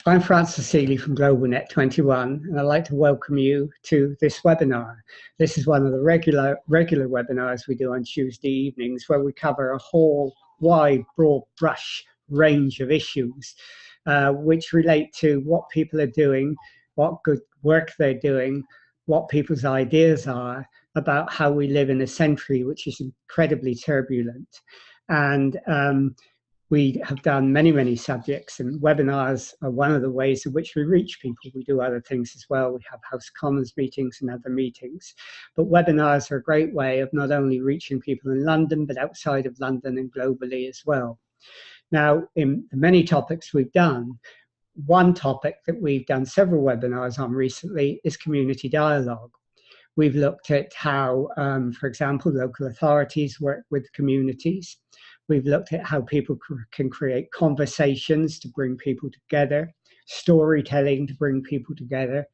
I'm Francis Seeley from GlobalNet 21, and I'd like to welcome you to this webinar. This is one of the regular webinars we do on Tuesday evenings, where we cover a whole wide, broad brush range of issues which relate to what people are doing, what good work they're doing, what people's ideas are about how we live in a century which is incredibly turbulent. And we have done many subjects, and webinars are one of the ways in which we reach people. We do other things as well. We have House of Commons meetings and other meetings. But webinars are a great way of not only reaching people in London, but outside of London and globally as well. Now, in the many topics we've done, one topic that we've done several webinars on recently is community dialogue. We've looked at how, for example, local authorities work with communities. We've looked at how people can create conversations to bring people together, storytelling to bring people together.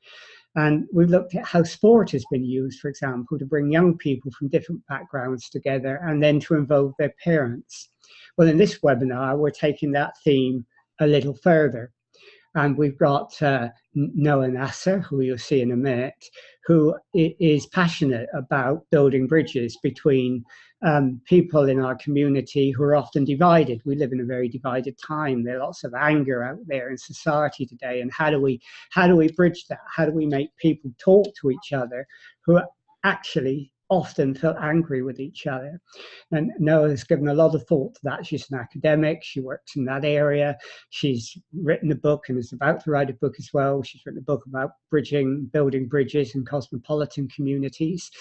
And we've looked at how sport has been used, for example, to bring young people from different backgrounds together and then to involve their parents. Well, in this webinar, we're taking that theme a little further. And we've got Noha Nasser, who you'll see in a minute, who is passionate about building bridges between people in our community who are often divided. We live in a very divided time. There are lots of anger out there in society today. And how do we bridge that? How do we make people talk to each other who actually often feel angry with each other? And Noha has given a lot of thought to that. She's an academic. She works in that area. She's written a book and is about to write a book as well. She's written a book about building bridges in cosmopolitan communities.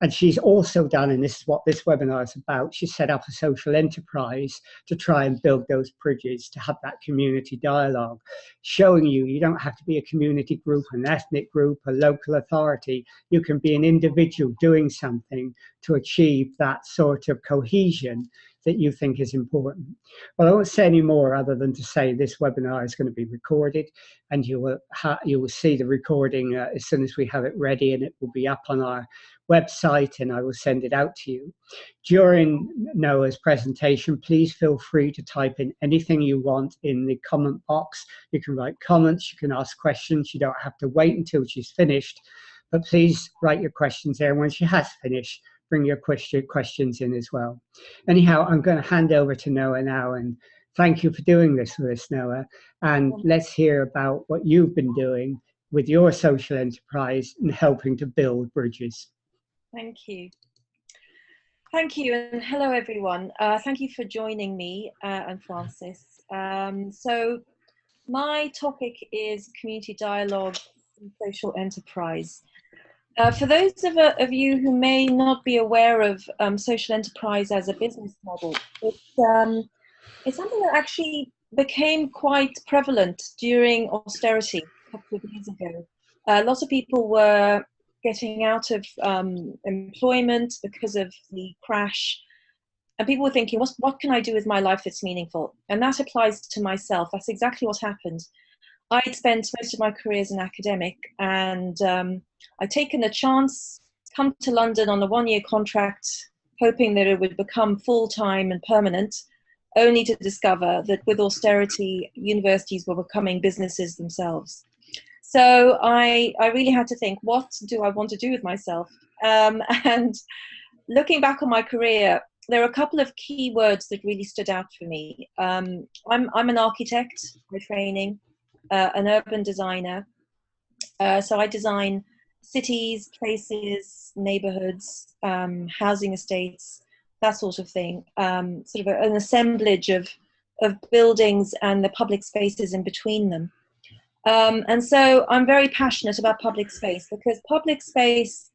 And she's also done, and this is what this webinar is about, she set up a social enterprise to try and build those bridges, to have that community dialogue, showing you don't have to be a community group, an ethnic group, a local authority. You can be an individual doing something to achieve that sort of cohesion that you think is important. Well, I won't say any more other than to say this webinar is going to be recorded, and you will see the recording as soon as we have it ready, and it will be up on our website, and I will send it out to you. During Noha's presentation, please feel free to type in anything you want in the comment box. You can write comments, you can ask questions. You don't have to wait until she's finished, but please write your questions there. And when she has finished, bring your questions in as well. Anyhow, I'm going to hand over to Noha now, and thank you for doing this with us, Noha. And let's hear about what you've been doing with your social enterprise and helping to build bridges. Thank you. Thank you, and hello everyone. Thank you for joining me and Francis. So my topic is community dialogue and social enterprise. For those of you who may not be aware of social enterprise as a business model, it's something that actually became quite prevalent during austerity a couple of years ago. Lots of people were getting out of employment because of the crash, and people were thinking, what can I do with my life that's meaningful? And that applies to myself. That's exactly what happened. I'd spent most of my career as an academic, and I'd taken a chance, come to London on a one-year contract, hoping that it would become full-time and permanent, only to discover that with austerity, universities were becoming businesses themselves. So I really had to think, what do I want to do with myself? And looking back on my career, there are a couple of key words that really stood out for me. I'm an architect by training, an urban designer. So I design cities, places, neighborhoods, housing estates, that sort of thing. Sort of an assemblage of buildings and the public spaces in between them. And so I'm very passionate about public space, because public space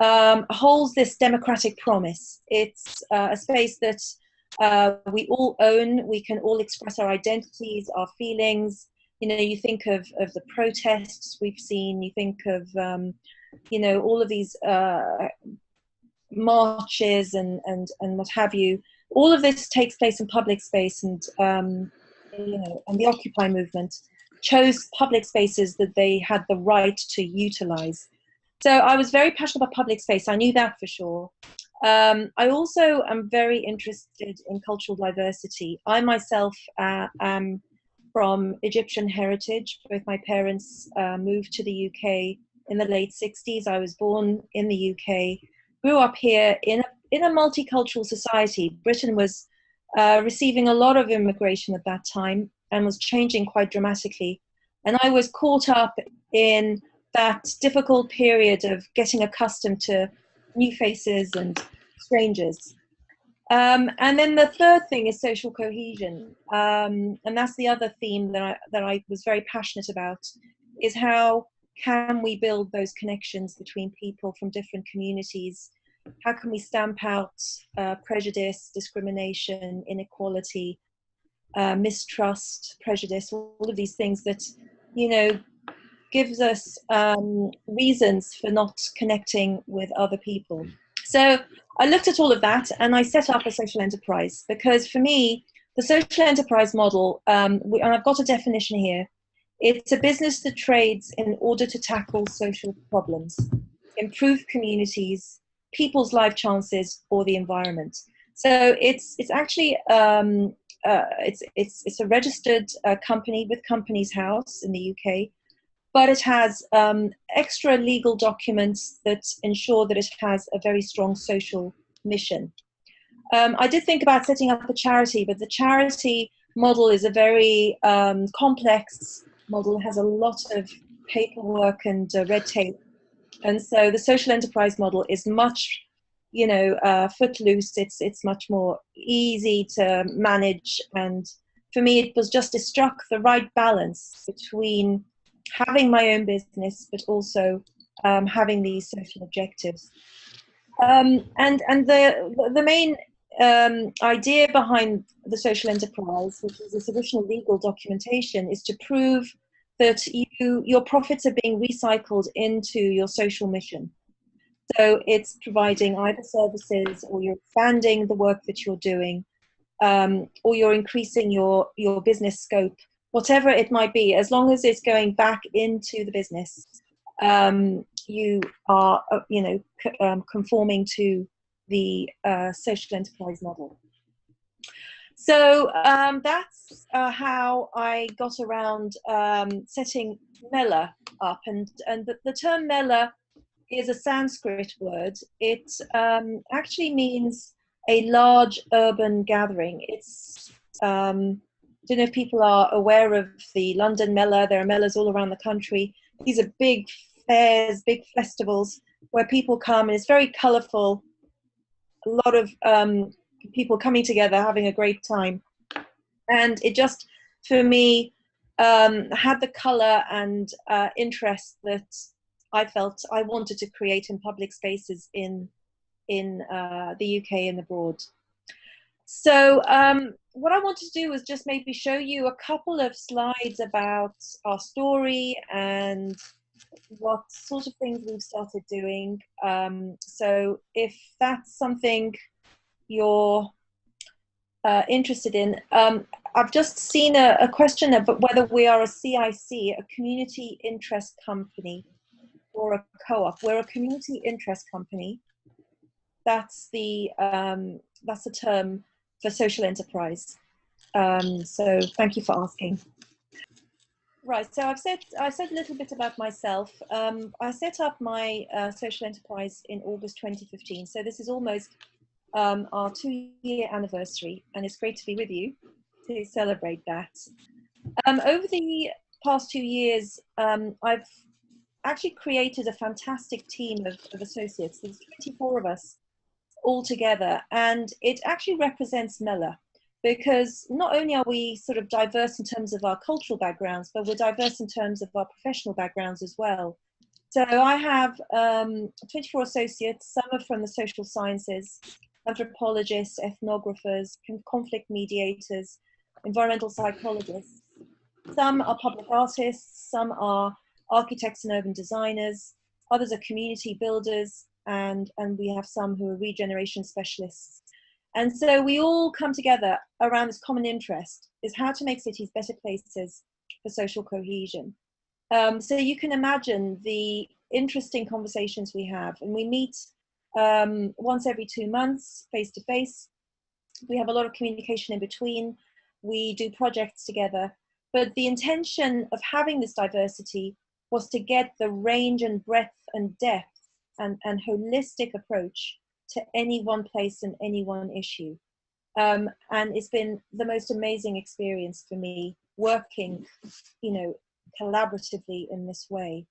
holds this democratic promise. It's a space that we all own. We can all express our identities, our feelings. You know, you think of the protests we've seen, you think of, you know, all of these marches and what have you. All of this takes place in public space, and, you know, and the Occupy movement chose public spaces that they had the right to utilize. So I was very passionate about public space. I knew that for sure. I also am very interested in cultural diversity. I myself am from Egyptian heritage. Both my parents moved to the UK in the late 60s. I was born in the UK, grew up here in a multicultural society. Britain was receiving a lot of immigration at that time and was changing quite dramatically. And I was caught up in that difficult period of getting accustomed to new faces and strangers. And then the third thing is social cohesion. And that's the other theme that I was very passionate about, is how can we build those connections between people from different communities? How can we stamp out prejudice, discrimination, inequality, mistrust, prejudice, all of these things that, you know, gives us reasons for not connecting with other people. So I looked at all of that and I set up a social enterprise, because for me, the social enterprise model, and I've got a definition here, it's a business that trades in order to tackle social problems, improve communities, people's life chances, or the environment. So it's actually it's a registered company with Companies House in the UK, but it has extra legal documents that ensure that it has a very strong social mission. I did think about setting up a charity, but the charity model is a very complex model. It has a lot of paperwork and red tape. And so the social enterprise model is much, you know, footloose. It's much more easy to manage. And for me, it was just, it struck the right balance between having my own business, but also having these social objectives. And the main idea behind the social enterprise, which is this additional legal documentation, is to prove that your profits are being recycled into your social mission. So it's providing either services, or you're expanding the work that you're doing, or you're increasing your business scope, whatever it might be, as long as it's going back into the business, you are, you know, conforming to the social enterprise model. So that's how I got around setting Mela up, and the term Mela is a Sanskrit word. It actually means a large urban gathering. It's I don't know if people are aware of the London Mela. There are Melas all around the country. These are big fairs, big festivals where people come, and it's very colourful. A lot of people coming together, having a great time. And it just, for me, had the colour and interest that I felt I wanted to create in public spaces in the UK and abroad. So what I wanted to do was just maybe show you a couple of slides about our story and what sort of things we've started doing. So if that's something you're interested in, I've just seen a question about whether we are a CIC, a community interest company, or a co-op. We're a community interest company. That's the term for social enterprise. So thank you for asking. Right, so I've said a little bit about myself. I set up my social enterprise in August 2015. So this is almost our 2-year anniversary, and it's great to be with you to celebrate that. Over the past 2 years, I've actually created a fantastic team of associates. There's 24 of us all together, and it actually represents Mela, because not only are we sort of diverse in terms of our cultural backgrounds, but we're diverse in terms of our professional backgrounds as well. So I have 24 associates. Some are from the social sciences, anthropologists, ethnographers, conflict mediators, environmental psychologists. Some are public artists, some are architects and urban designers, others are community builders, and we have some who are regeneration specialists. And so we all come together around this common interest, is how to make cities better places for social cohesion. So you can imagine the interesting conversations we have, and we meet once every 2 months, face to face. We have a lot of communication in between. We do projects together. But the intention of having this diversity was to get the range and breadth and depth and holistic approach to any one place and any one issue. And it's been the most amazing experience for me working, collaboratively in this way.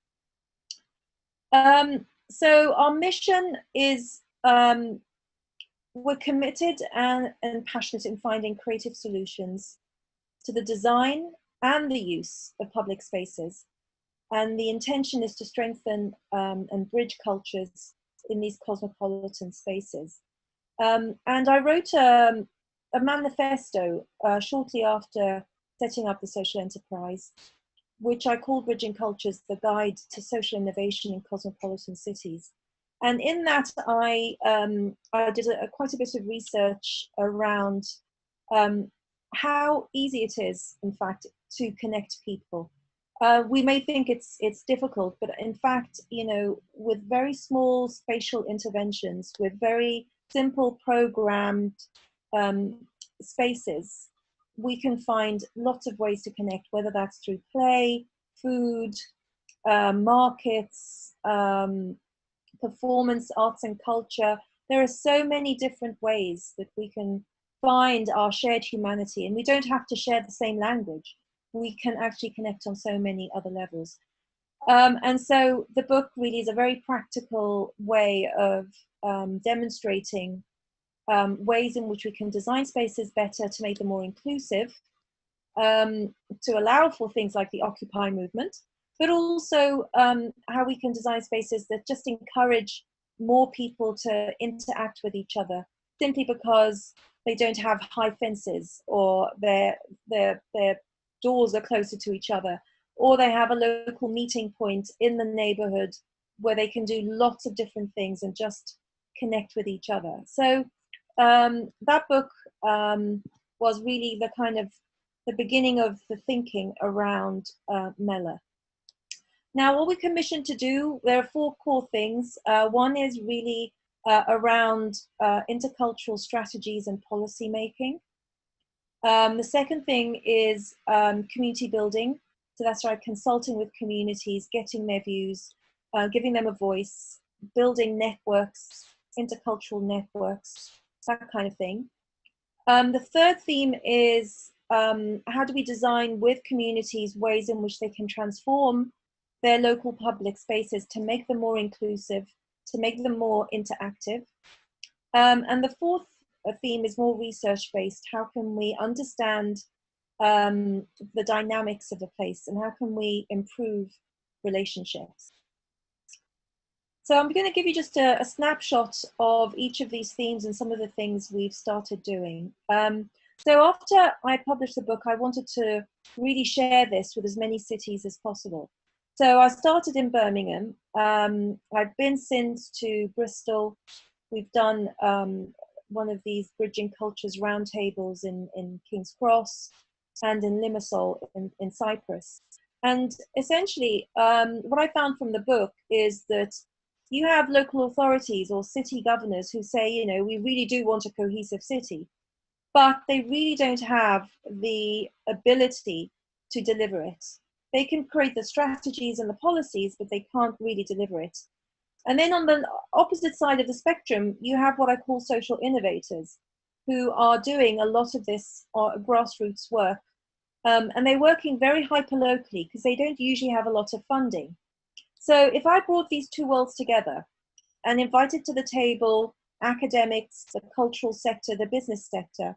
So our mission is, we're committed and passionate in finding creative solutions to the design and the use of public spaces. And the intention is to strengthen and bridge cultures in these cosmopolitan spaces. And I wrote a manifesto shortly after setting up the social enterprise, which I call Bridging Cultures, the Guide to Social Innovation in Cosmopolitan Cities. And in that, I did quite a bit of research around how easy it is, in fact, to connect people. We may think it's difficult, but in fact, with very small spatial interventions, with very simple programmed spaces, we can find lots of ways to connect, whether that's through play, food, markets, performance, arts and culture. There are so many different ways that we can find our shared humanity, and we don't have to share the same language. We can actually connect on so many other levels. And so the book really is a very practical way of demonstrating ways in which we can design spaces better to make them more inclusive, to allow for things like the Occupy movement, but also how we can design spaces that just encourage more people to interact with each other, simply because they don't have high fences, or their doors are closer to each other, or they have a local meeting point in the neighborhood where they can do lots of different things and just connect with each other. So that book was really the kind of the beginning of the thinking around Mela. Now, what we're commissioned to do, there are 4 core things. One is really around intercultural strategies and policy making. The second thing is community building. So that's right, consulting with communities, getting their views, giving them a voice, building networks, intercultural networks, that kind of thing. The third theme is how do we design with communities ways in which they can transform their local public spaces to make them more inclusive, to make them more interactive. And the fourth theme is more research-based. How can we understand the dynamics of the place, and how can we improve relationships? So I'm going to give you just a snapshot of each of these themes and some of the things we've started doing. So after I published the book, I wanted to really share this with as many cities as possible. So I started in Birmingham. I've been since to Bristol. We've done one of these Bridging Cultures roundtables in King's Cross and in Limassol in Cyprus. And essentially, what I found from the book is that you have local authorities or city governors who say, we really do want a cohesive city, but they really don't have the ability to deliver it. They can create the strategies and the policies, but they can't really deliver it. And then on the opposite side of the spectrum, you have what I call social innovators, who are doing a lot of this grassroots work. And they're working very hyperlocally because they don't usually have a lot of funding. So if I brought these two worlds together and invited to the table academics, the cultural sector, the business sector,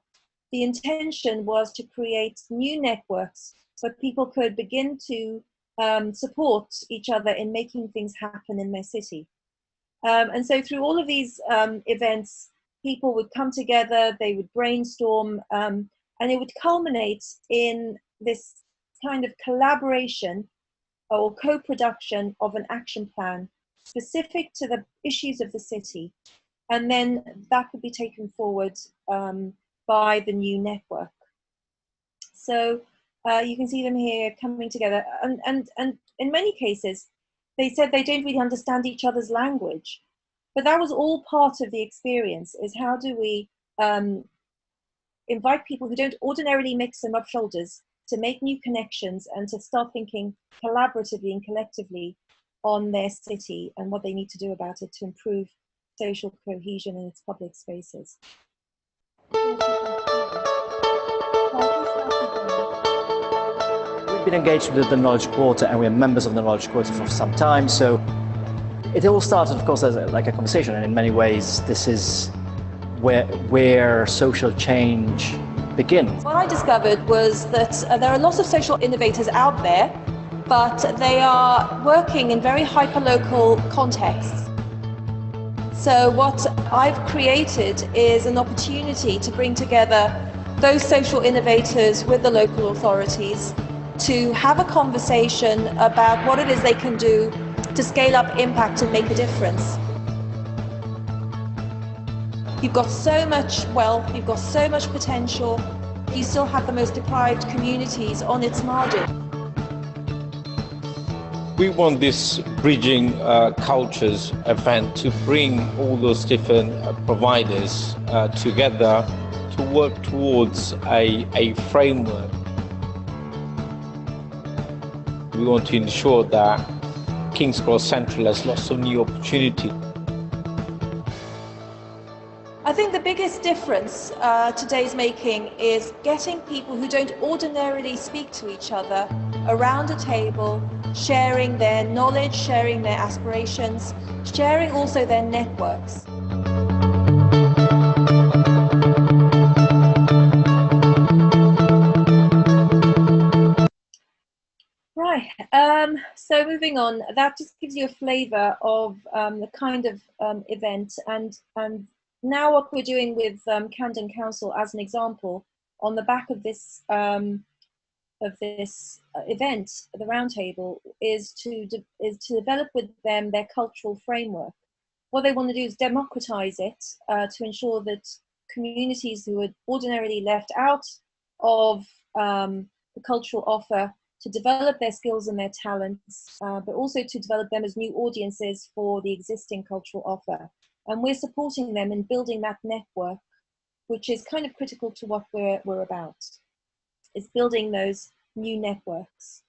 the intention was to create new networks where people could begin to support each other in making things happen in their city. And so through all of these events, people would come together, they would brainstorm, and it would culminate in this kind of collaboration or co-production of an action plan specific to the issues of the city. And then that would be taken forward by the new network. So you can see them here coming together. And in many cases, they said they don't really understand each other's language. But that was all part of the experience, is how do we invite people who don't ordinarily mix and rub shoulders to make new connections and to start thinking collaboratively and collectively on their city and what they need to do about it to improve social cohesion in its public spaces. We've been engaged with the Knowledge Quarter, and we're members of the Knowledge Quarter for some time, so it all started, of course, as like a conversation, and in many ways this is where social change begins. What I discovered was that there are lots of social innovators out there, but they are working in very hyperlocal contexts. So what I've created is an opportunity to bring together those social innovators with the local authorities to have a conversation about what it is they can do to scale up impact and make a difference. You've got so much wealth, you've got so much potential, you still have the most deprived communities on its margin. We want this Bridging Cultures event to bring all those different providers together to work towards a framework. We want to ensure that King's Cross Central has lots of new opportunity. I think the biggest difference today's making is getting people who don't ordinarily speak to each other around a table, sharing their knowledge, sharing their aspirations, sharing also their networks. Right, so moving on, that just gives you a flavour of the kind of event and now what we're doing with Camden Council as an example on the back of this event, the roundtable, is to develop with them their cultural framework. What they want to do is democratise it to ensure that communities who are ordinarily left out of the cultural offer to develop their skills and their talents, but also to develop them as new audiences for the existing cultural offer. And we're supporting them in building that network, which is kind of critical to what we're about. It's building those new networks.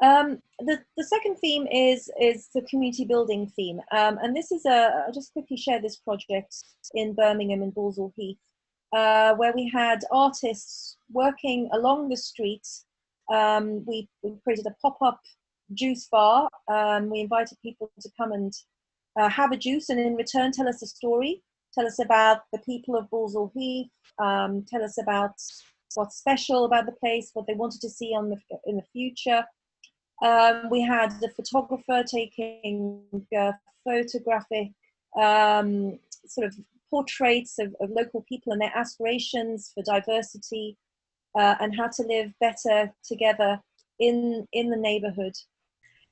The second theme is the community building theme. And this is I'll just quickly share this project in Birmingham and Balsall Heath, where we had artists working along the street. We created a pop-up juice bar. We invited people to come and have a juice and in return tell us a story. Tell us about the people of Balsall Heath. Tell us about what's special about the place, what they wanted to see in the future. We had the photographer taking photographic sort of portraits of local people and their aspirations for diversity and how to live better together in the neighborhood.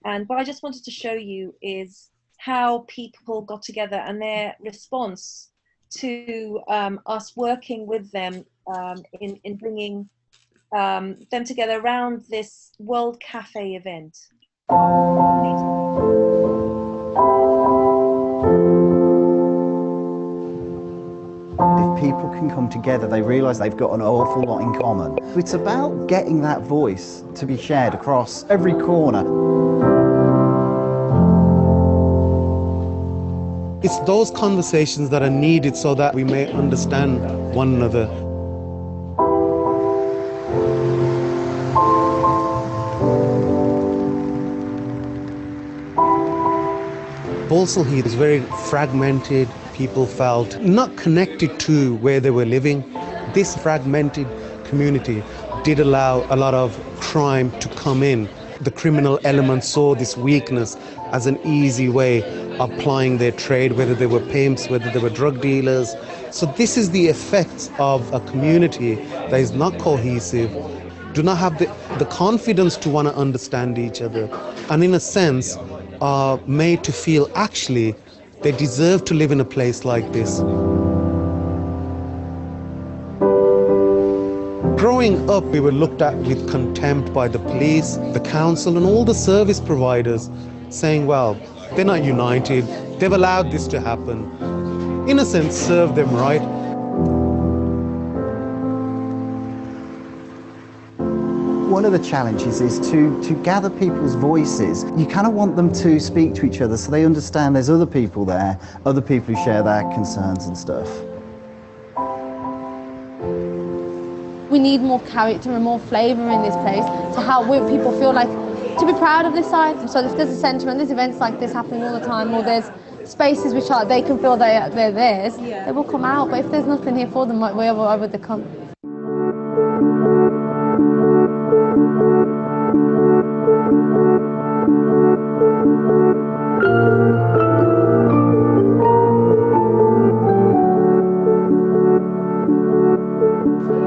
And what I just wanted to show you is how people got together and their response to us working with them in bringing them together around this World Cafe event. If people can come together, they realise they've got an awful lot in common. It's about getting that voice to be shared across every corner. It's those conversations that are needed so that we may understand one another. Balsall Heath is very fragmented. People felt not connected to where they were living. This fragmented community did allow a lot of crime to come in. The criminal element saw this weakness as an easy way of applying their trade, whether they were pimps, whether they were drug dealers. So this is the effects of a community that is not cohesive, do not have the confidence to want to understand each other, and in a sense are made to feel actually they deserve to live in a place like this. Growing up, we were looked at with contempt by the police, the council, and all the service providers, saying, well, they're not united, they've allowed this to happen. In a sense, serve them right. one of the challenges is to gather people's voices. You kind of want them to speak to each other so they understand there's other people there, other people who share their concerns and stuff. We need more character and more flavour in this place to help people feel like to be proud of this site. So if there's a centre and there's events like this happening all the time, or there's spaces which they can feel they're theirs, they will come out. But if there's nothing here for them, why would they come?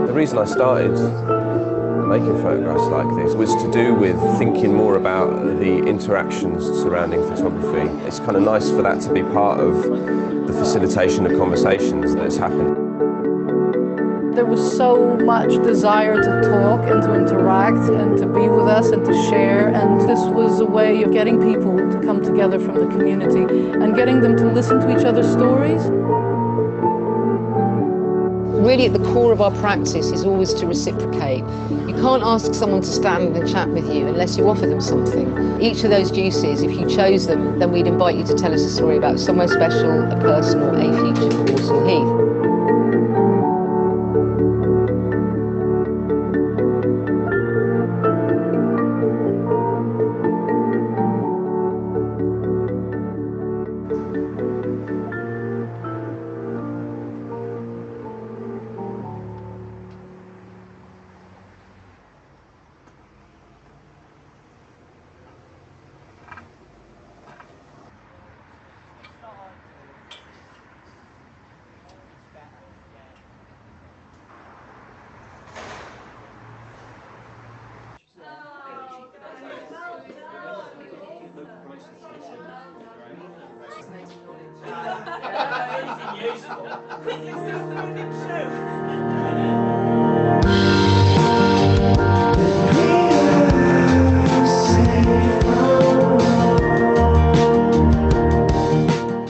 The reason I started making photographs like this was to do with thinking more about the interactions surrounding photography. It's kind of nice for that to be part of the facilitation of conversations that's happened. There was so much desire to talk and to interact and to be with us and to share, and this was a way of getting people to come together from the community and getting them to listen to each other's stories. Really at the core of our practice is always to reciprocate. You can't ask someone to stand and chat with you unless you offer them something. Each of those juices, if you chose them, then we'd invite you to tell us a story about somewhere special, a person or a future for Walsall Heath.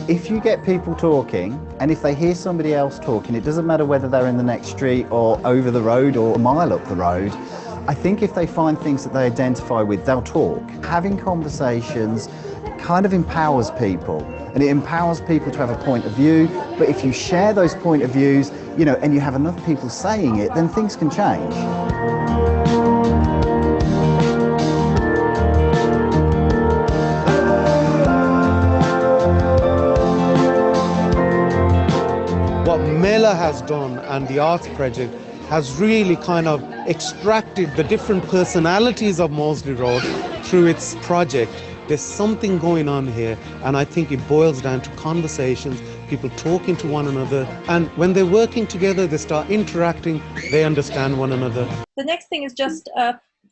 If you get people talking, and if they hear somebody else talking, it doesn't matter whether they're in the next street or over the road or a mile up the road, I think if they find things that they identify with, they'll talk. Having conversations kind of empowers people, and it empowers people to have a point of view, but if you share those point of views, you know, and you have enough people saying it, then things can change. What Mela has done and the Arts Project has really kind of extracted the different personalities of Maudsley Road through its project. There's something going on here, and I think it boils down to conversations, people talking to one another, and when they're working together, they start interacting, they understand one another. The next thing is just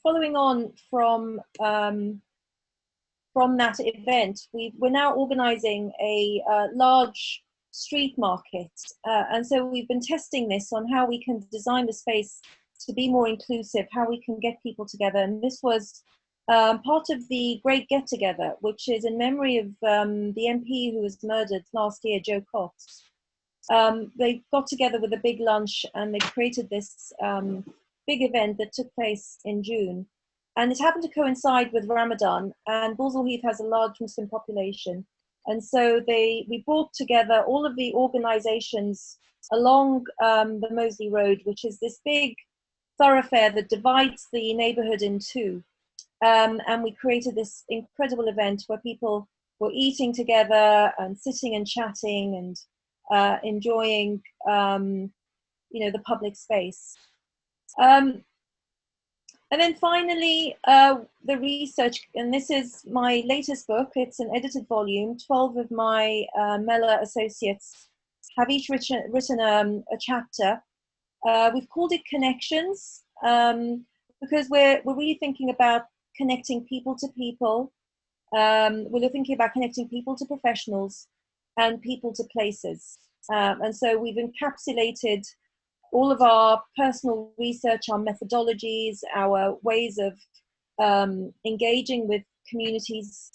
following on from that event. We're now organising a large street market, and so we've been testing this on how we can design the space to be more inclusive, how we can get people together, and this was part of the Great Get Together, which is in memory of the MP who was murdered last year, Joe Cox. They got together with a big lunch and they created this big event that took place in June, and it happened to coincide with Ramadan, and Walsall Heath has a large Muslim population. And so we brought together all of the organisations along the Moseley Road, which is this big thoroughfare that divides the neighbourhood in two. And we created this incredible event where people were eating together and sitting and chatting and enjoying, the public space. And then finally, the research, and this is my latest book. It's an edited volume. 12 of my Mela associates have each written a chapter. We've called it Connections because we're really thinking about connecting people to people. We're thinking about connecting people to professionals and people to places. And so we've encapsulated all of our personal research, our methodologies, our ways of engaging with communities.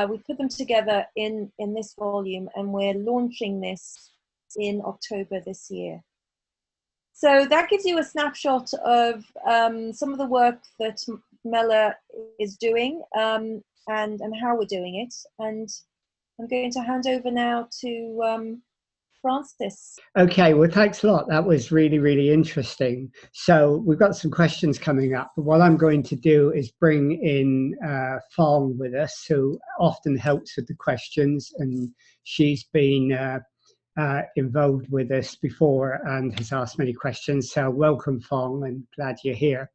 We put them together in this volume, and we're launching this in October this year. So that gives you a snapshot of some of the work that Mela is doing and how we're doing it. And I'm going to hand over now to Francis. Okay, well, thanks a lot. That was really, really interesting. So we've got some questions coming up. But what I'm going to do is bring in Fong with us, who often helps with the questions. And she's been involved with us before and has asked many questions. So welcome, Fong, and glad you're here.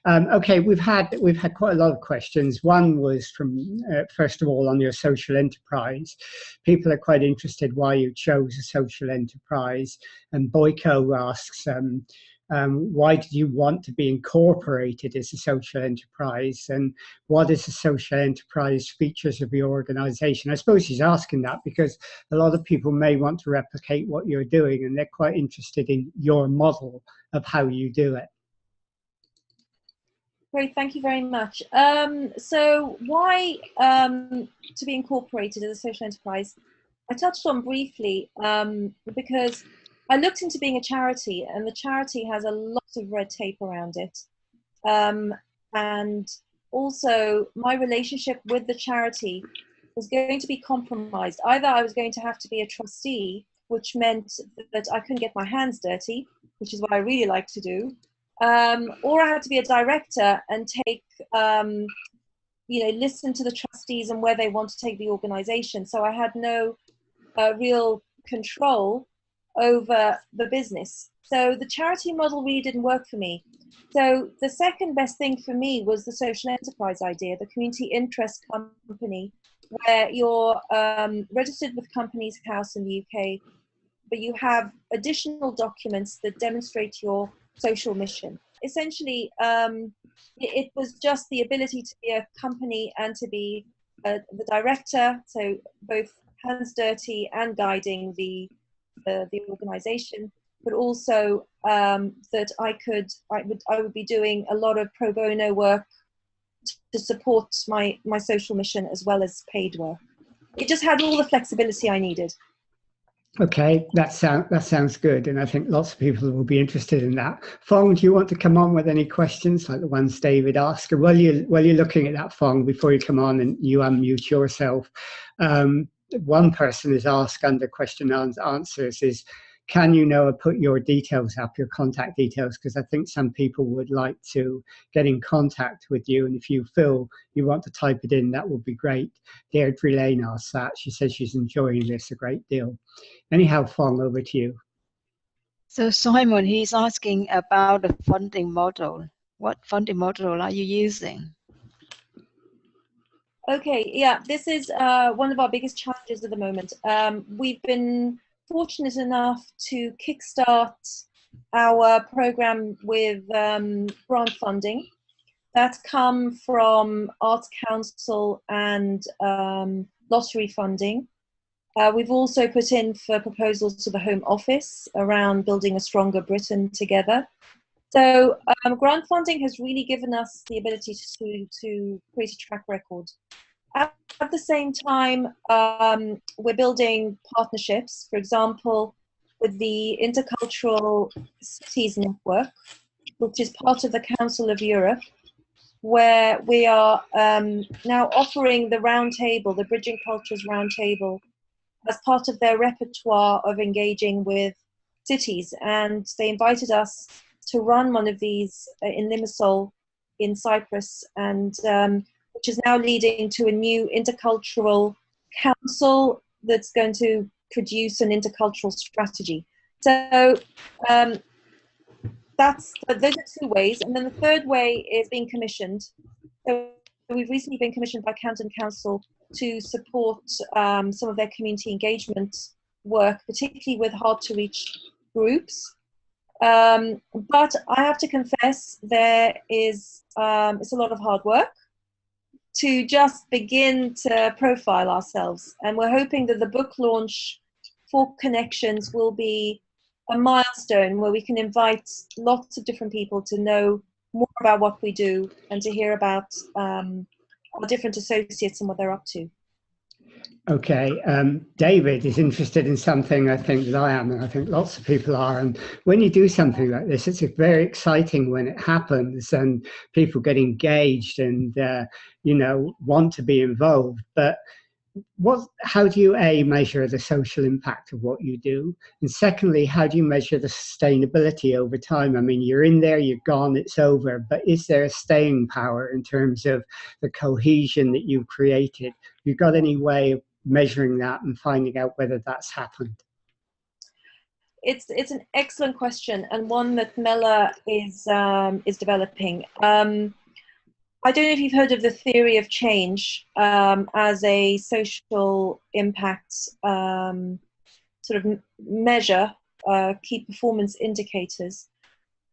Okay, we've had quite a lot of questions. One was from first of all on your social enterprise. People are quite interested why you chose a social enterprise. And Boyko asks, why did you want to be incorporated as a social enterprise, and what is the social enterprise features of your organization? I suppose he's asking that because a lot of people may want to replicate what you're doing, and they're quite interested in your model of how you do it. Great, thank you very much. So why to be incorporated as a social enterprise? I touched on briefly because I looked into being a charity, and the charity has a lot of red tape around it. And also my relationship with the charity was going to be compromised. Either I was going to have to be a trustee, which meant that I couldn't get my hands dirty, which is what I really like to do, or I had to be a director and take, listen to the trustees and where they want to take the organization. So I had no real control over the business. So the charity model really didn't work for me. So the second best thing for me was the social enterprise idea, the community interest company, where you're registered with Companies House in the UK, but you have additional documents that demonstrate your social mission. Essentially, it was just the ability to be a company and to be the director, so both hands dirty and guiding the organization, but also that I would be doing a lot of pro bono work to support my social mission as well as paid work. It just had all the flexibility I needed. Okay, that sounds good, and I think lots of people will be interested in that. Fong, do you want to come on with any questions like the ones David asked? And while you're looking at that, Fong, before you come on and you unmute yourself, one person has asked under question and answers is, can you, Noah, put your details up, your contact details? Because I think some people would like to get in contact with you. And if you feel you want to type it in, that would be great. Deirdre Lane asked that. She says she's enjoying this a great deal. Anyhow, Fong, over to you. So Simon, he's asking about the funding model. What funding model are you using? Okay, yeah, this is one of our biggest challenges at the moment. We've been fortunate enough to kickstart our program with grant funding. That's come from Arts Council and lottery funding. We've also put in for proposals to the Home Office around building a stronger Britain together. So grant funding has really given us the ability to create a track record. At the same time, we're building partnerships, for example, with the Intercultural Cities Network, which is part of the Council of Europe, where we are now offering the roundtable, the Bridging Cultures Roundtable, as part of their repertoire of engaging with cities. And they invited us to run one of these in Limassol in Cyprus, and which is now leading to a new intercultural council that's going to produce an intercultural strategy. So those are two ways. And then the third way is being commissioned. So we've recently been commissioned by Camden Council to support some of their community engagement work, particularly with hard-to-reach groups. But I have to confess, it's a lot of hard work to just begin to profile ourselves. And we're hoping that the book launch for Connections will be a milestone where we can invite lots of different people to know more about what we do and to hear about our different associates and what they're up to. Okay, David is interested in something I think that I am, and I think lots of people are. And when you do something like this, it's very exciting when it happens and people get engaged and, want to be involved. But how do you, A, measure the social impact of what you do? And secondly, how do you measure the sustainability over time? I mean, you're in there, you're gone, it's over, but is there a staying power in terms of the cohesion that you've created? You got any way of measuring that and finding out whether that's happened? It's an excellent question, and one that Mela is developing. I don't know if you've heard of the theory of change as a social impact sort of measure, key performance indicators.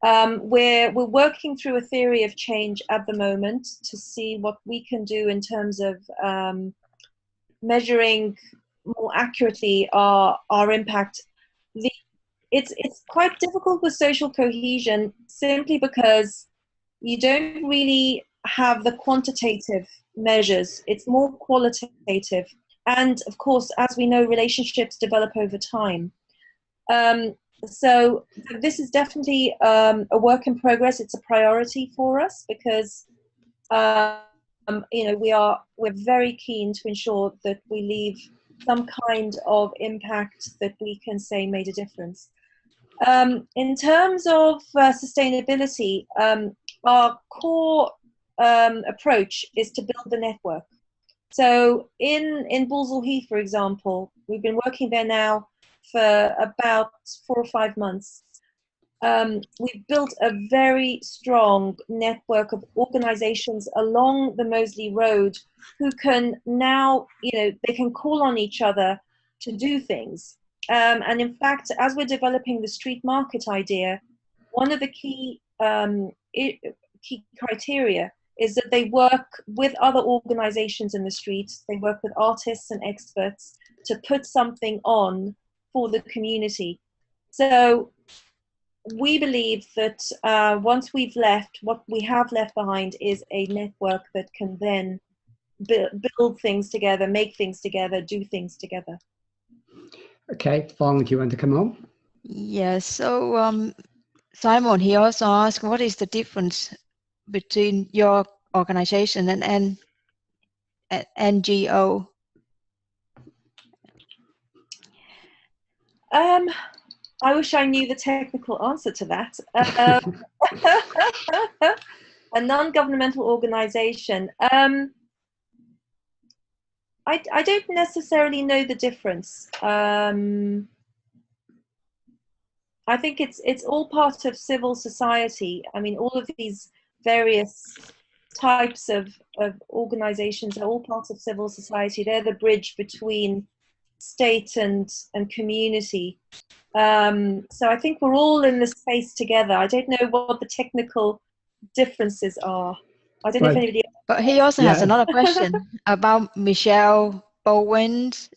We're working through a theory of change at the moment to see what we can do in terms of measuring more accurately our impact. It's quite difficult with social cohesion simply because you don't really have the quantitative measures. It's more qualitative. And of course, as we know, relationships develop over time. So this is definitely a work in progress. It's a priority for us because we're very keen to ensure that we leave some kind of impact that we can say made a difference. In terms of sustainability, our core approach is to build the network. So in Balsall Heath, for example, we've been working there now for about 4 or 5 months. We've built a very strong network of organizations along the Moseley Road who can now, they can call on each other to do things. And in fact, as we're developing the street market idea, one of the key criteria is that they work with other organizations in the street. They work with artists and experts to put something on for the community. So we believe that once we've left, what we have left behind is a network that can then build things together, make things together, do things together. Okay, Fong, do you want to come on? Yes, so Simon, he also asked, what is the difference between your organization and NGO? I wish I knew the technical answer to that. A non-governmental organization. I don't necessarily know the difference. I think it's all part of civil society. I mean, all of these various types of organizations are all part of civil society. They're the bridge between state and community. So I think we're all in this space together. I don't know what the technical differences are. I don't know if anybody else. But he also has another question about Michelle Bowen's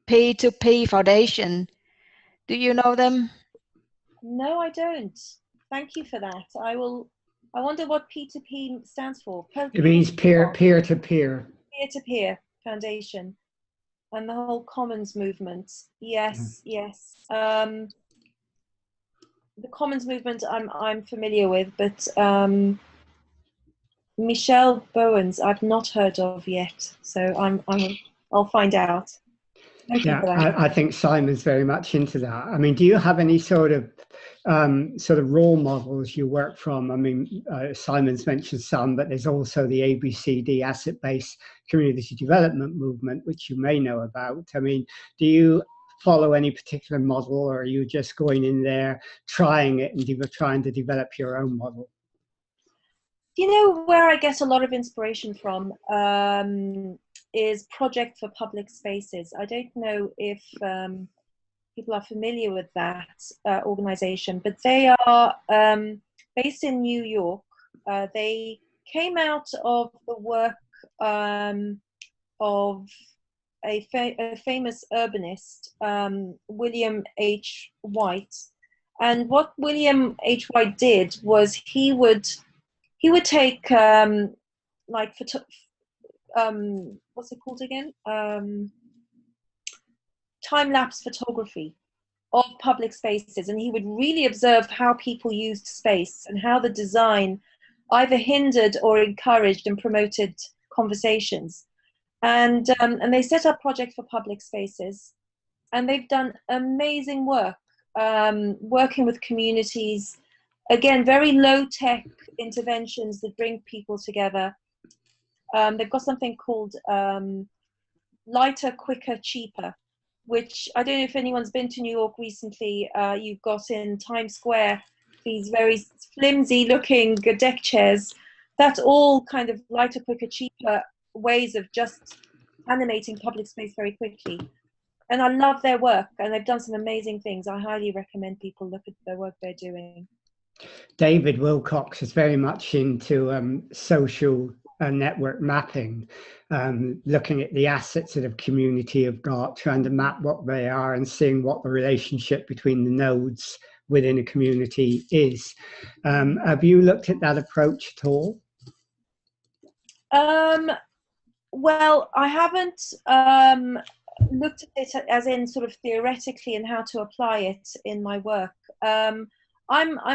P2P Foundation. Do you know them? No, I don't. Thank you for that. I wonder what P2P stands for. It means peer-to-peer. Peer-to-peer foundation. And the whole commons movement. Yes, yes. The commons movement I'm familiar with, but Michelle Bowen's I've not heard of yet. So I'll find out. Thank you for that. I think Simon's very much into that. I mean, do you have any sort of role models you work from? I mean, Simon's mentioned some, but there's also the ABCD asset-based community development movement, which you may know about. I mean, do you follow any particular model, or are you just going in there, trying it and trying to develop your own model? You know where I get a lot of inspiration from is Project for Public Spaces. I don't know if people are familiar with that organization, but they are based in New York. They came out of the work of a famous urbanist, William H. White. And what William H. White did was he would take what's it called again? Time-lapse photography of public spaces, and he would really observe how people used space and how the design either hindered or encouraged and promoted conversations. And they set up projects for public spaces, and they've done amazing work, working with communities. Again, very low-tech interventions that bring people together. They've got something called Lighter, Quicker, Cheaper, which I don't know if anyone's been to New York recently. You've got in Times Square these very flimsy looking deck chairs. That's all kind of lighter, quicker, cheaper ways of just animating public space very quickly. And I love their work, and they've done some amazing things. I highly recommend people look at the work they're doing. David Wilcox is very much into social network mapping, looking at the assets that a community have got, trying to map what they are and seeing what the relationship between the nodes within a community is. Have you looked at that approach at all? Well, I haven't looked at it as in sort of theoretically and how to apply it in my work. I'm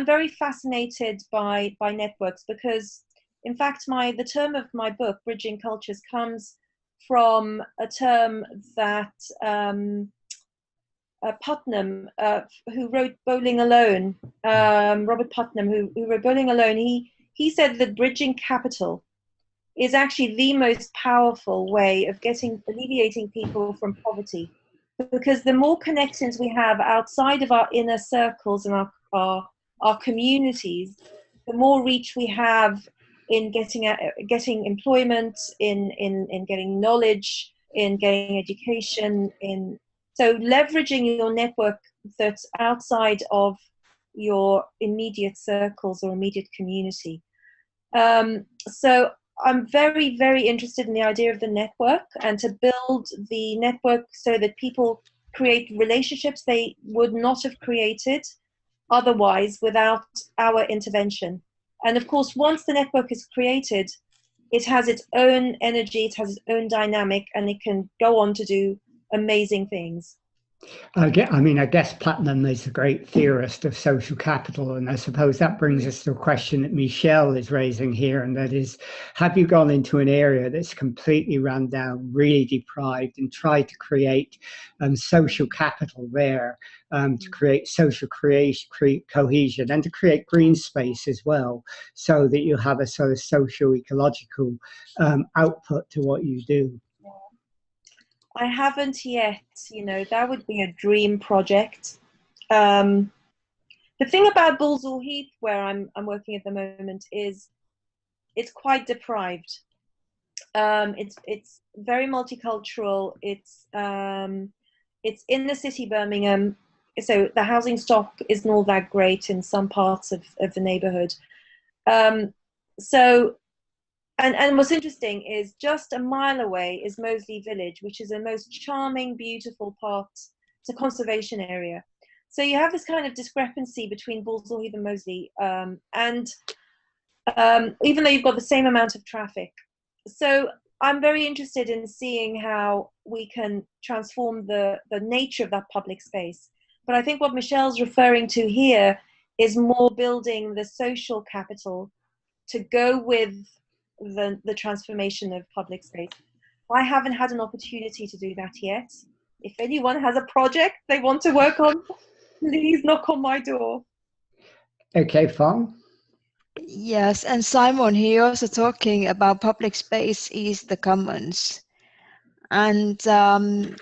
very fascinated by networks because, in fact, the term of my book, Bridging Cultures, comes from a term that Putnam, who wrote Bowling Alone, Robert Putnam, who wrote Bowling Alone, he said that bridging capital is actually the most powerful way of alleviating people from poverty, because the more connections we have outside of our inner circles and our communities, the more reach we have in getting employment, in getting knowledge, in getting education, so leveraging your network that's outside of your immediate circles or immediate community. So I'm very, very interested in the idea of the network, and to build the network so that people create relationships they would not have created otherwise without our intervention. And of course, once the network is created, it has its own energy, it has its own dynamic, and it can go on to do amazing things. I guess Putnam is a great theorist of social capital, and I suppose that brings us to a question that Michelle is raising here, and that is, have you gone into an area that's completely run down, really deprived, and tried to create social capital there, to create social cohesion, and to create green space as well, so that you have a sort of socio-ecological output to what you do? I haven't yet, that would be a dream project. The thing about Balsall Heath, where I'm working at the moment, is it's quite deprived. It's very multicultural. It's in the city, Birmingham, so the housing stock isn't all that great in some parts of the neighborhood. And what's interesting is just a mile away is Moseley Village, which is a most charming, beautiful part. It's a conservation area. So you have this kind of discrepancy between Balsall Heath and Moseley, even though you've got the same amount of traffic. So I'm very interested in seeing how we can transform the nature of that public space. But I think what Michelle's referring to here is more building the social capital to go with the transformation of public space. I haven't had an opportunity to do that yet. If anyone has a project they want to work on, please knock on my door. Okay, Fong. Yes, and Simon, he also talking about public space is the commons, and there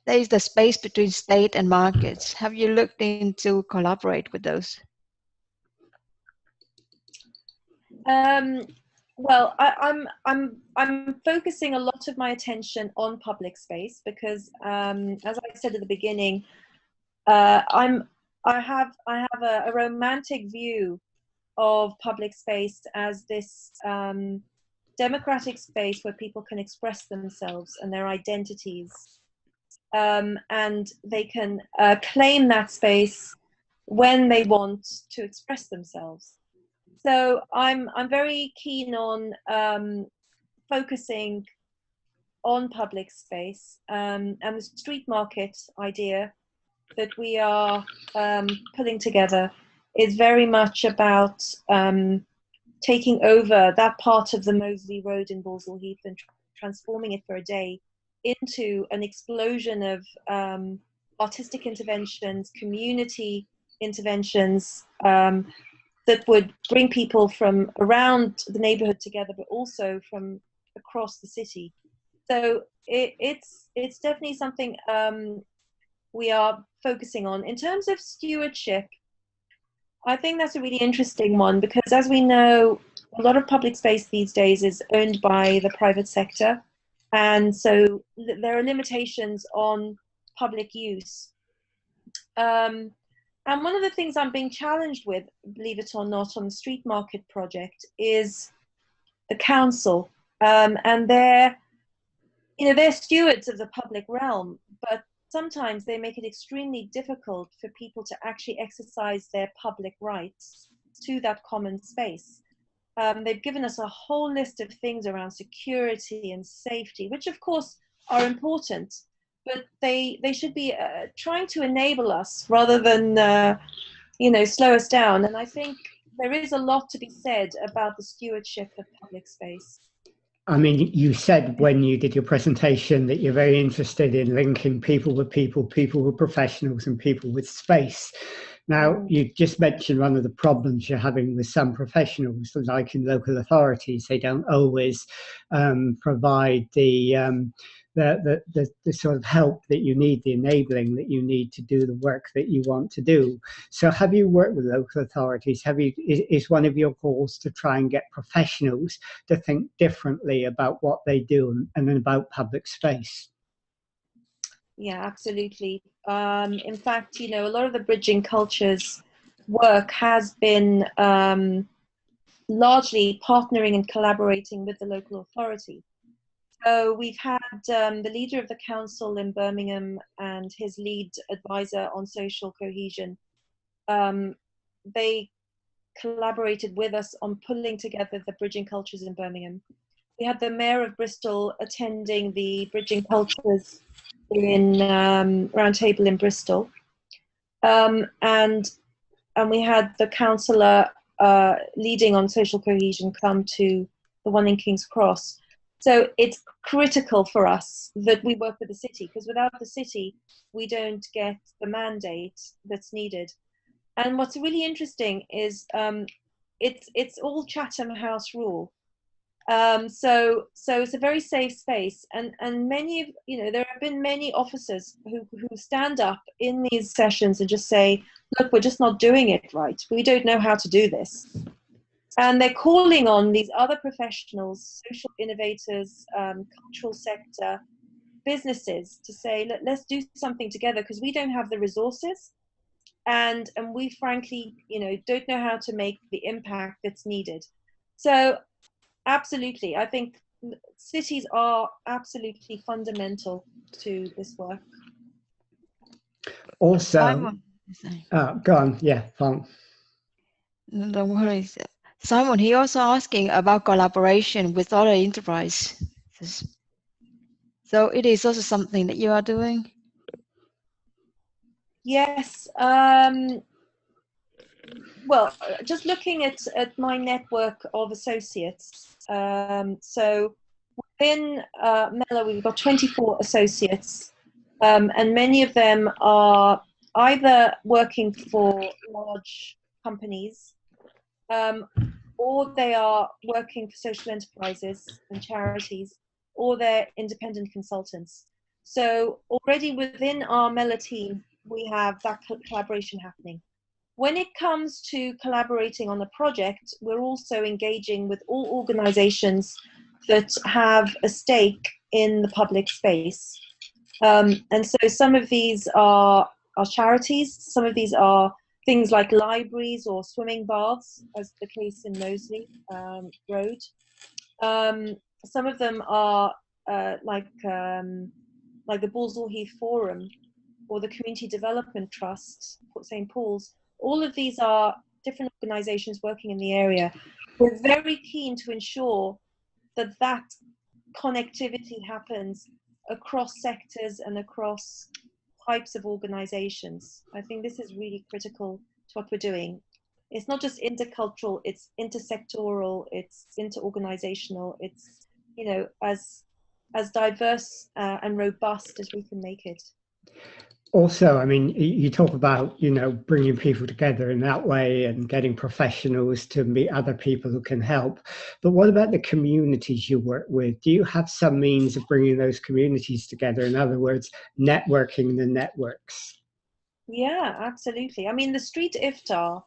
is the space between state and markets. Have you looked into collaborate with those? Well, I'm focusing a lot of my attention on public space because, as I said at the beginning, I have a romantic view of public space as this democratic space where people can express themselves and their identities, and they can claim that space when they want to express themselves. So I'm very keen on focusing on public space, and the street market idea that we are putting together is very much about taking over that part of the Moseley Road in Balsall Heath and transforming it for a day into an explosion of artistic interventions, community interventions that would bring people from around the neighborhood together, but also from across the city. So it's definitely something we are focusing on. In terms of stewardship, I think that's a really interesting one, because as we know, a lot of public space these days is owned by the private sector. And so there are limitations on public use. And one of the things I'm being challenged with, believe it or not, on the street market project is the council. And they're stewards of the public realm, but sometimes they make it extremely difficult for people to actually exercise their public rights to that common space. They've given us a whole list of things around security and safety, which of course are important, but they should be trying to enable us rather than slow us down. And I think there is a lot to be said about the stewardship of public space. I mean, you said when you did your presentation that you're very interested in linking people with professionals, and people with space. Now, you just mentioned one of the problems you're having with some professionals, like in local authorities. They don't always provide the sort of help that you need, the enabling that you need to do the work that you want to do. So have you worked with local authorities? Is one of your goals to try and get professionals to think differently about what they do and about public space? Yeah, absolutely. In fact, a lot of the Bridging Cultures work has been largely partnering and collaborating with the local authority. So we've had the leader of the council in Birmingham and his lead advisor on social cohesion. They collaborated with us on pulling together the Bridging Cultures in Birmingham. We had the mayor of Bristol attending the Bridging Cultures in Roundtable in Bristol, and we had the councillor leading on social cohesion come to the one in King's Cross. So it's critical for us that we work with the city, because without the city, we don't get the mandate that's needed. And what's really interesting is it's all Chatham House rule. So it's a very safe space, and many there have been many officers who stand up in these sessions and just say, look, we're just not doing it right. We don't know how to do this. And they're calling on these other professionals, social innovators, cultural sector, businesses to say, let's do something together, because we don't have the resources, and we frankly, don't know how to make the impact that's needed. So absolutely, I think cities are absolutely fundamental to this work. Also, go on, yeah, fine. No, don't worry. Simon, he also asking about collaboration with other enterprises. So it is also something that you are doing? Yes. Well, just looking at my network of associates. So within Mellor, we've got 24 associates, and many of them are either working for large companies, or they are working for social enterprises and charities, or they're independent consultants. So already within our Mellor team, we have that collaboration happening. When it comes to collaborating on a project, we're also engaging with all organizations that have a stake in the public space. And so some of these are charities, some of these are things like libraries or swimming baths, as the case in Moseley Road. Some of them are like the Balsall Heath Forum or the Community Development Trust, St. Paul's. All of these are different organizations working in the area. We're very keen to ensure that connectivity happens across sectors and across types of organizations. I think this is really critical to what we're doing. It's not just intercultural, it's intersectoral, it's interorganizational, it's, you know, as diverse and robust as we can make it. Also, I mean, you talk about, you know, bringing people together in that way and getting professionals to meet other people who can help. But what about the communities you work with? Do you have some means of bringing those communities together? In other words, networking the networks? Yeah, absolutely. I mean, the street iftar,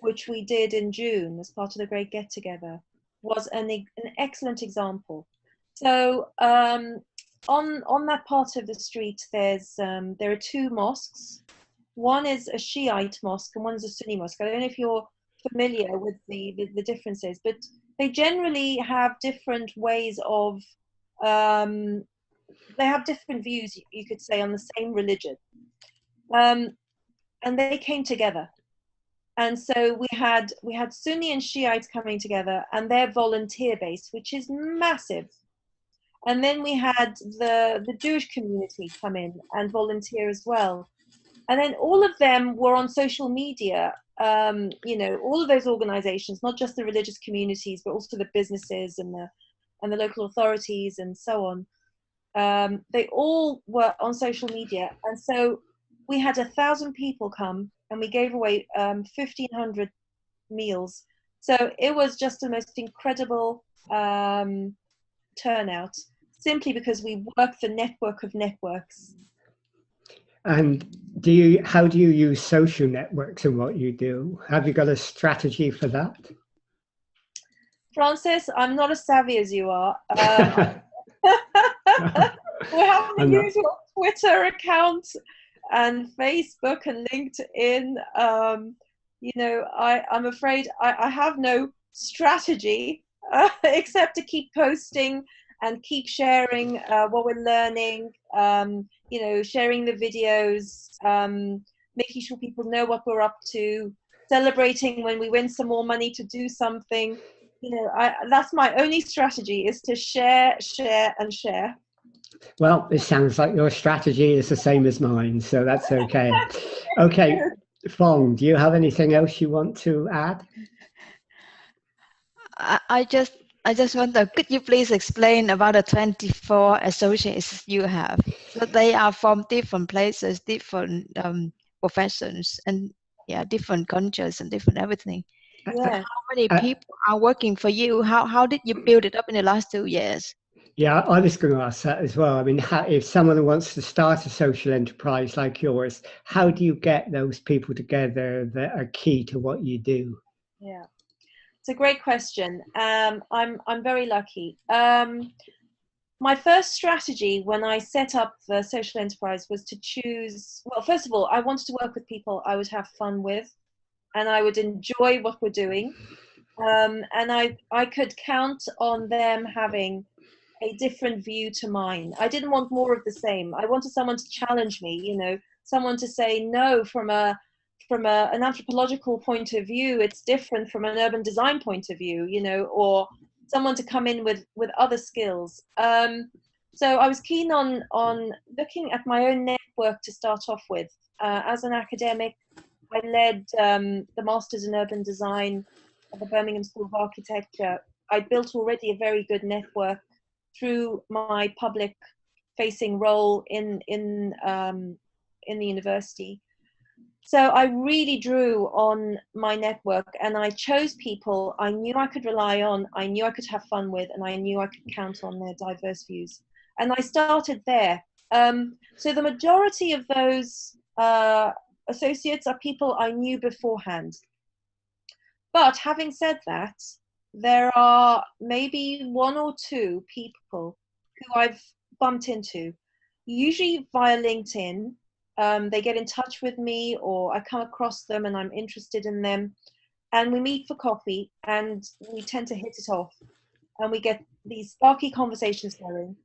which we did in June as part of the Great Get Together, was an excellent example. So on that part of the street, there are two mosques. One is a Shiite mosque and one is a Sunni mosque. I don't know if you're familiar with the differences, but they generally have different ways of, they have different views, you could say, on the same religion. And they came together. And so we had Sunni and Shiites coming together, and their volunteer base, which is massive. And then we had the Jewish community come in and volunteer as well. And then all of them were on social media, you know, all of those organizations, not just the religious communities, but also the businesses and the local authorities and so on. They all were on social media. And so we had 1,000 people come, and we gave away 1,500 meals. So it was just the most incredible turnout, simply because we work the network of networks. And how do you use social networks in what you do? Have you got a strategy for that? Francis, I'm not as savvy as you are. We have the usual Twitter account and Facebook and LinkedIn. You know, I'm afraid I have no strategy except to keep posting and keep sharing what we're learning, you know, sharing the videos, making sure people know what we're up to, celebrating when we win some more money to do something. You know, that's my only strategy, is to share, share, and share. Well, it sounds like your strategy is the same as mine, so that's okay. Okay, Fong, do you have anything else you want to add? I just wonder, could you please explain about the 24 associates you have? So they are from different places, different professions, and yeah, different cultures and different everything. Yeah. How many people are working for you? How did you build it up in the last 2 years? Yeah, I was going to ask that as well. I mean, if someone wants to start a social enterprise like yours, how do you get those people together that are key to what you do? Yeah, it's a great question. I'm very lucky. My first strategy when I set up the social enterprise was to choose, well, first of all, I wanted to work with people I would have fun with, and I would enjoy what we're doing. And I could count on them having a different view to mine. I didn't want more of the same. I wanted someone to challenge me, you know, someone to say, no, from an anthropological point of view, it's different from an urban design point of view, you know, or someone to come in with other skills. So I was keen on looking at my own network to start off with. As an academic, I led the Masters in Urban Design at the Birmingham School of Architecture. I built already a very good network through my public-facing role in the university. So I really drew on my network, and I chose people I knew I could rely on, I knew I could have fun with, and I knew I could count on their diverse views. And I started there. So the majority of those associates are people I knew beforehand. But having said that, there are maybe one or two people who I've bumped into, usually via LinkedIn. They get in touch with me, or I come across them and I'm interested in them, and we meet for coffee, and we tend to hit it off, and we get these sparky conversations going.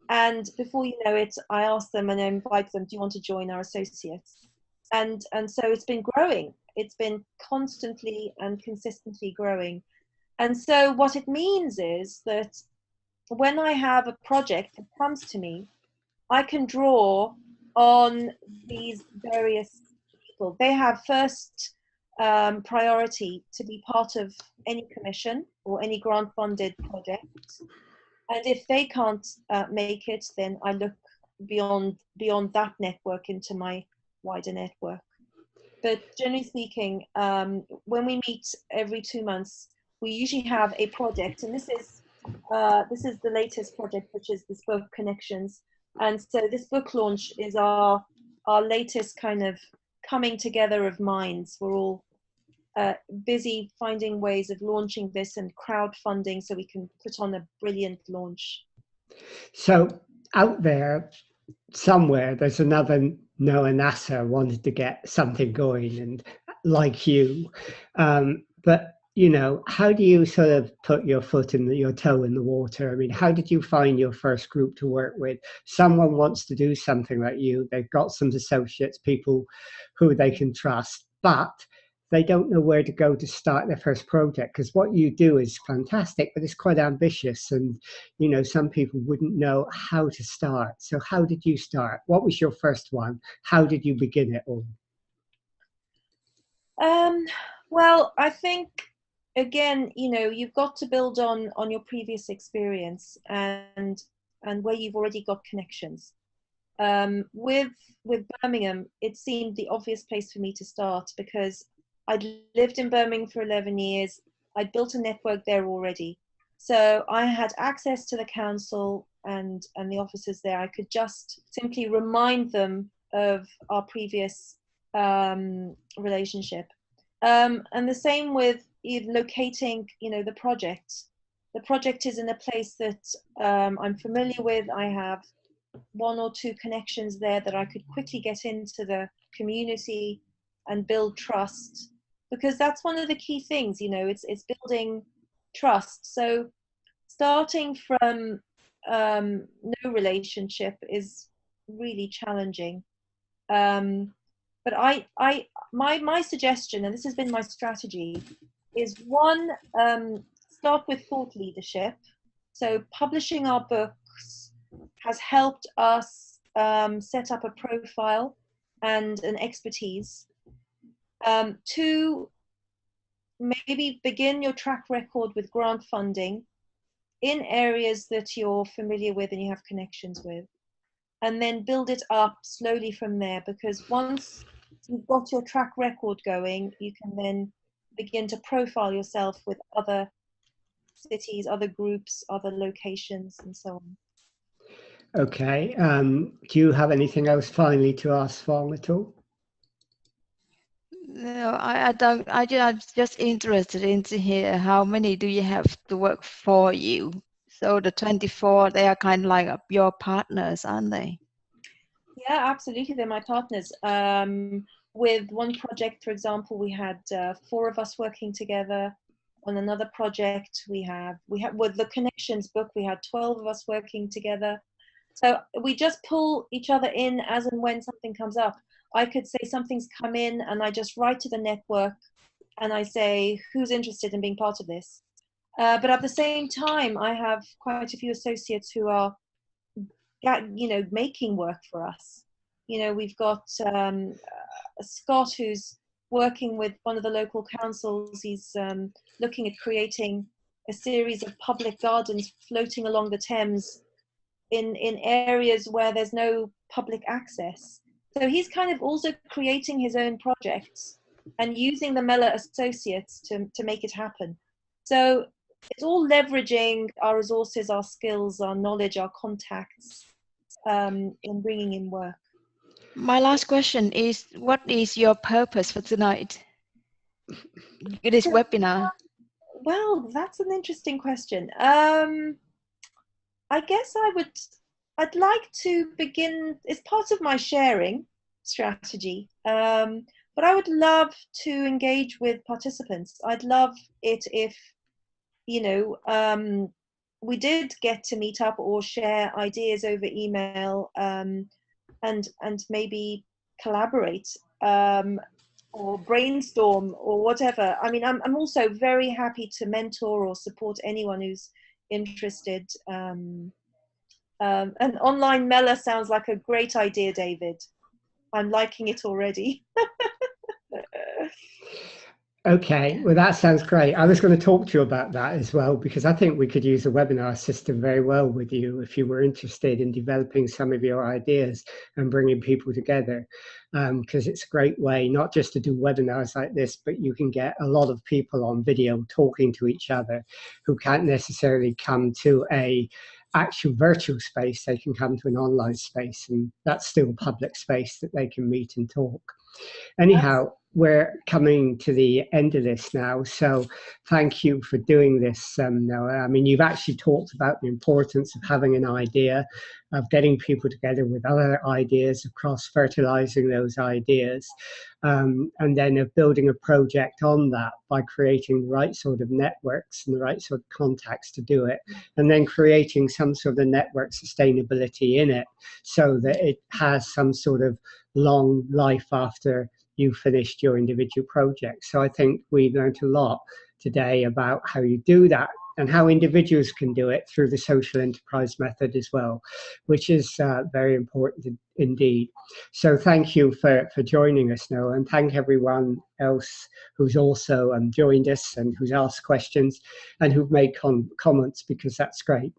And before you know it, I ask them and I invite them, do you want to join our associates? And so it's been growing. It's been constantly and consistently growing. And so what it means is that when I have a project that comes to me, I can draw on these various people. They have first priority to be part of any commission or any grant-funded project. And if they can't make it, then I look beyond that network into my wider network. But generally speaking, when we meet every 2 months, we usually have a project, and this is the latest project, which is this book, Connections. And so this book launch is our latest kind of coming together of minds. We're all busy finding ways of launching this and crowdfunding so we can put on a brilliant launch. So out there, somewhere, there's another Noha Nasser wanted to get something going, and like you. But you know, how do you sort of put your toe in the water? I mean, how did you find your first group to work with? Someone wants to do something like you. They've got some associates, people who they can trust, but they don't know where to go to start their first project, because what you do is fantastic, but it's quite ambitious, and you know, some people wouldn't know how to start. So how did you start? What was your first one? How did you begin it all? Well, I think, again, you know, you've got to build on your previous experience and where you've already got connections. With Birmingham, it seemed the obvious place for me to start because I'd lived in Birmingham for 11 years. I'd built a network there already. So I had access to the council and the officers there. I could just simply remind them of our previous relationship. And the same with locating, you know, the project. The project is in a place that I'm familiar with. I have 1 or 2 connections there that I could quickly get into the community and build trust, because that's one of the key things, you know, it's building trust. So starting from no relationship is really challenging. But my suggestion, and this has been my strategy, is one, start with thought leadership. So publishing our books has helped us set up a profile and an expertise. 2, maybe begin your track record with grant funding in areas that you're familiar with and you have connections with, and then build it up slowly from there, because once you've got your track record going, you can then begin to profile yourself with other cities, other groups, other locations, and so on. Okay. Do you have anything else finally to ask Fong at all? No, I don't. I'm just interested in to hear how many do you have to work for you? So the 24, they are kind of like your partners, aren't they? Yeah, absolutely. They're my partners. With one project, for example, we had 4 of us working together. On another project, we have with the Connections book, we had 12 of us working together. So we just pull each other in as and when something comes up. I could say something's come in and I just write to the network and I say, who's interested in being part of this? But at the same time, I have quite a few associates who are, you know, making work for us. You know, we've got Scott, who's working with one of the local councils. He's looking at creating a series of public gardens floating along the Thames in areas where there's no public access. So he's kind of also creating his own projects and using the Mellor associates to make it happen. So it's all leveraging our resources, our skills, our knowledge, our contacts in bringing in work. My last question is, what is your purpose for tonight? This webinar. Well, that's an interesting question. I guess I'd like to begin, it's part of my sharing strategy, but I would love to engage with participants. I'd love it if, you know, we did get to meet up or share ideas over email, and maybe collaborate or brainstorm or whatever. I mean, I'm also very happy to mentor or support anyone who's interested. An online Mela sounds like a great idea, David. I'm liking it already. Okay, well, that sounds great. I was going to talk to you about that as well, because I think we could use a webinar system very well with you if you were interested in developing some of your ideas and bringing people together, because it's a great way not just to do webinars like this, but you can get a lot of people on video talking to each other who can't necessarily come to a actual virtual space. They can come to an online space, and that's still public space that they can meet and talk. Anyhow, we're coming to the end of this now, so thank you for doing this, Noah. I mean, you've actually talked about the importance of having an idea, of getting people together with other ideas, of cross-fertilizing those ideas, and then of building a project on that by creating the right sort of networks and the right sort of contacts to do it, and then creating some sort of network sustainability in it so that it has some sort of long life after you finished your individual project. So I think we've learned a lot today about how you do that and how individuals can do it through the social enterprise method as well, which is very important indeed. So thank you for joining us, Noah, and thank everyone else who's also joined us and who's asked questions and who've made comments, because that's great.